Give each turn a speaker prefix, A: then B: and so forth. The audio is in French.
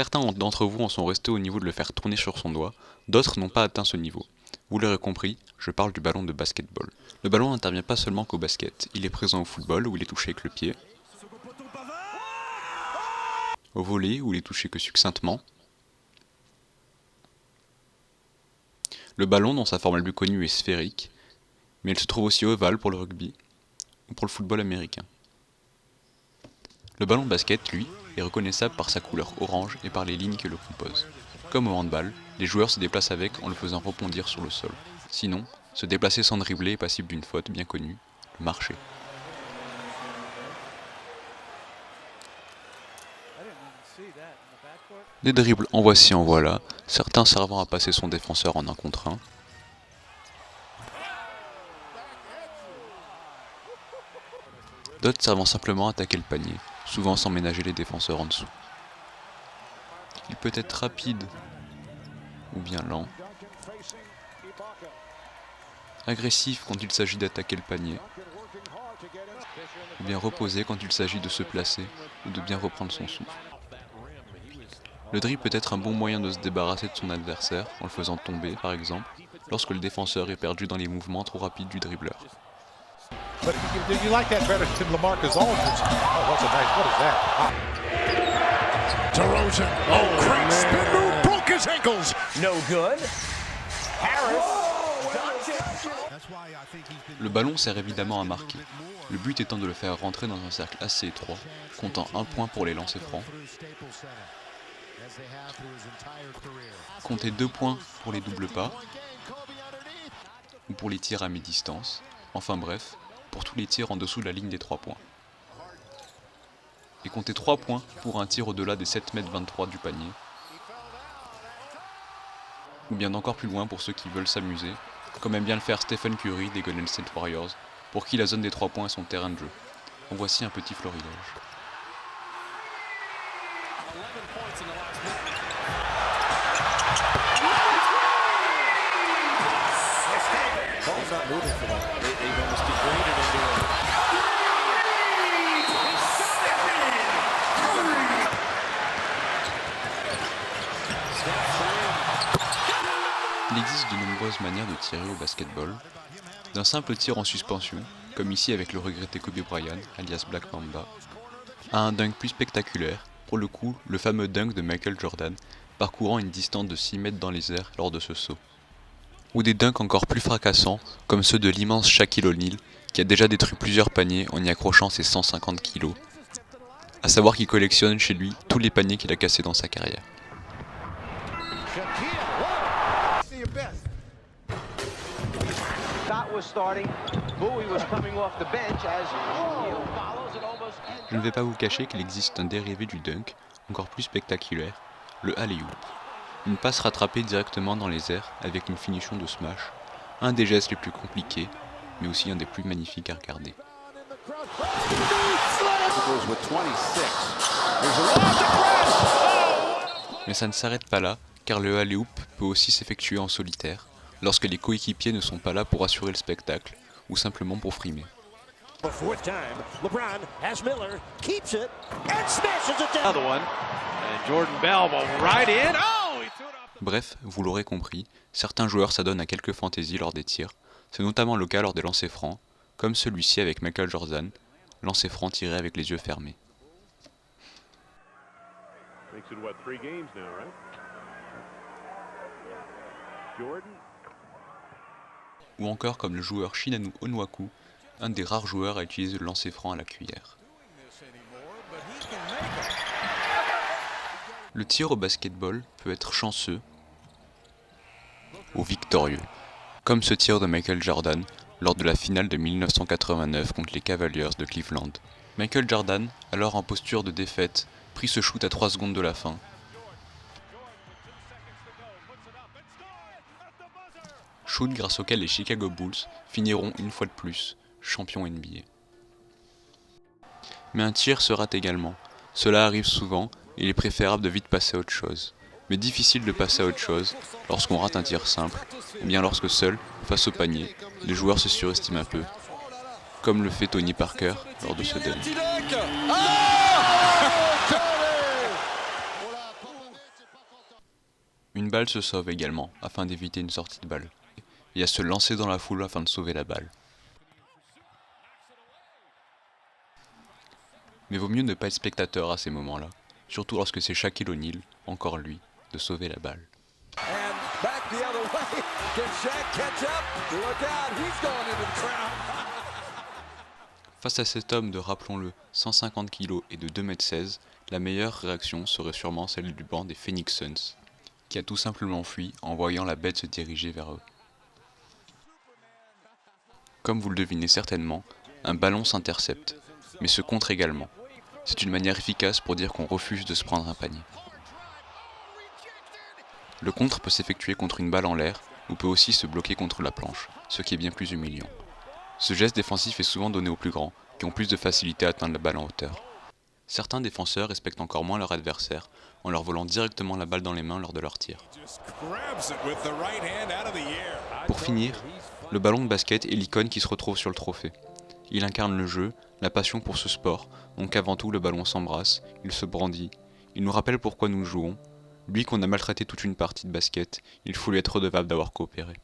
A: Certains d'entre vous en sont restés au niveau de le faire tourner sur son doigt, d'autres n'ont pas atteint ce niveau. Vous l'aurez compris, je parle du ballon de basketball. Le ballon n'intervient pas seulement qu'au basket, il est présent au football où il est touché avec le pied, au volley où il est touché que succinctement. Le ballon dans sa forme la plus connue est sphérique, mais il se trouve aussi ovale pour le rugby ou pour le football américain. Le ballon de basket, lui, est reconnaissable par sa couleur orange et par les lignes qui le composent. Comme au handball, les joueurs se déplacent avec en le faisant rebondir sur le sol. Sinon, se déplacer sans dribbler est passible d'une faute bien connue, le marché. Des dribbles en voici en voilà, certains servant à passer son défenseur en 1 contre 1. D'autres servant simplement à attaquer le panier, souvent sans ménager les défenseurs en dessous. Il peut être rapide ou bien lent, agressif quand il s'agit d'attaquer le panier, ou bien reposé quand il s'agit de se placer ou de bien reprendre son souffle. Le dribble peut être un bon moyen de se débarrasser de son adversaire en le faisant tomber par exemple, lorsque le défenseur est perdu dans les mouvements trop rapides du dribbleur.
B: But you like that better than LaMarcus Aldridge? Oh, what's a nice, what is that? DeRozan, oh, great spin move, broke his ankles.
C: No good. Harris.
A: Le ballon sert évidemment à marquer, le but étant de le faire rentrer dans un cercle assez étroit, comptant 1 point pour les lancers francs, compter 2 points pour les doubles pas, ou pour les tirs à mi-distance, enfin bref, pour tous les tirs en dessous de la ligne des 3 points. Et compter 3 points pour un tir au-delà des 7,23 m du panier. Ou bien encore plus loin pour ceux qui veulent s'amuser, comme aime bien le faire Stephen Curry des Golden State Warriors, pour qui la zone des 3 points est son terrain de jeu. En voici un petit florilège. Il existe de nombreuses manières de tirer au basketball, d'un simple tir en suspension, comme ici avec le regretté Kobe Bryant, alias Black Mamba, à un dunk plus spectaculaire, pour le coup le fameux dunk de Michael Jordan, parcourant une distance de 6 mètres dans les airs lors de ce saut. Ou des dunks encore plus fracassants, comme ceux de l'immense Shaquille O'Neal, qui a déjà détruit plusieurs paniers en y accrochant ses 150 kilos, à savoir qu'il collectionne chez lui tous les paniers qu'il a cassés dans sa carrière. Je ne vais pas vous cacher qu'il existe un dérivé du dunk, encore plus spectaculaire, le alley-oop. Une passe rattrapée directement dans les airs avec une finition de smash, un des gestes les plus compliqués, mais aussi un des plus magnifiques à regarder. Mais ça ne s'arrête pas là, car le alley-oop peut aussi s'effectuer en solitaire, lorsque les coéquipiers ne sont pas là pour assurer le spectacle, ou simplement pour frimer. Bref, vous l'aurez compris, certains joueurs s'adonnent à quelques fantaisies lors des tirs, c'est notamment le cas lors des lancers francs, comme celui-ci avec Michael Jordan, lancer franc tiré avec les yeux fermés. Ou encore comme le joueur Shinanu Onwaku, un des rares joueurs à utiliser le lancer franc à la cuillère. Le tir au basketball peut être chanceux ou victorieux, comme ce tir de Michael Jordan lors de la finale de 1989 contre les Cavaliers de Cleveland. Michael Jordan, alors en posture de défaite, prit ce shoot à 3 secondes de la fin. Shoot grâce auquel les Chicago Bulls finiront une fois de plus champions NBA. Mais un tir se rate également. Cela arrive souvent et il est préférable de vite passer à autre chose. Mais difficile de passer à autre chose lorsqu'on rate un tir simple, ou bien lorsque seul, face au panier, les joueurs se surestiment un peu, comme le fait Tony Parker lors de ce dunk. Une balle se sauve également, afin d'éviter une sortie de balle, et à se lancer dans la foule afin de sauver la balle. Mais vaut mieux ne pas être spectateur à ces moments-là, surtout lorsque c'est Shaquille O'Neal, encore lui, de sauver la balle. Face à cet homme de, rappelons-le, 150 kg et de 2,16 m, la meilleure réaction serait sûrement celle du banc des Phoenix Suns, qui a tout simplement fui en voyant la bête se diriger vers eux. Comme vous le devinez certainement, un ballon s'intercepte, mais se contre également. C'est une manière efficace pour dire qu'on refuse de se prendre un panier. Le contre peut s'effectuer contre une balle en l'air, ou peut aussi se bloquer contre la planche, ce qui est bien plus humiliant. Ce geste défensif est souvent donné aux plus grands, qui ont plus de facilité à atteindre la balle en hauteur. Certains défenseurs respectent encore moins leur adversaire, en leur volant directement la balle dans les mains lors de leur tir. Pour finir, le ballon de basket est l'icône qui se retrouve sur le trophée. Il incarne le jeu, la passion pour ce sport, donc avant tout le ballon s'embrasse, il se brandit, il nous rappelle pourquoi nous jouons. Lui qu'on a maltraité toute une partie de basket, il faut lui être redevable d'avoir coopéré.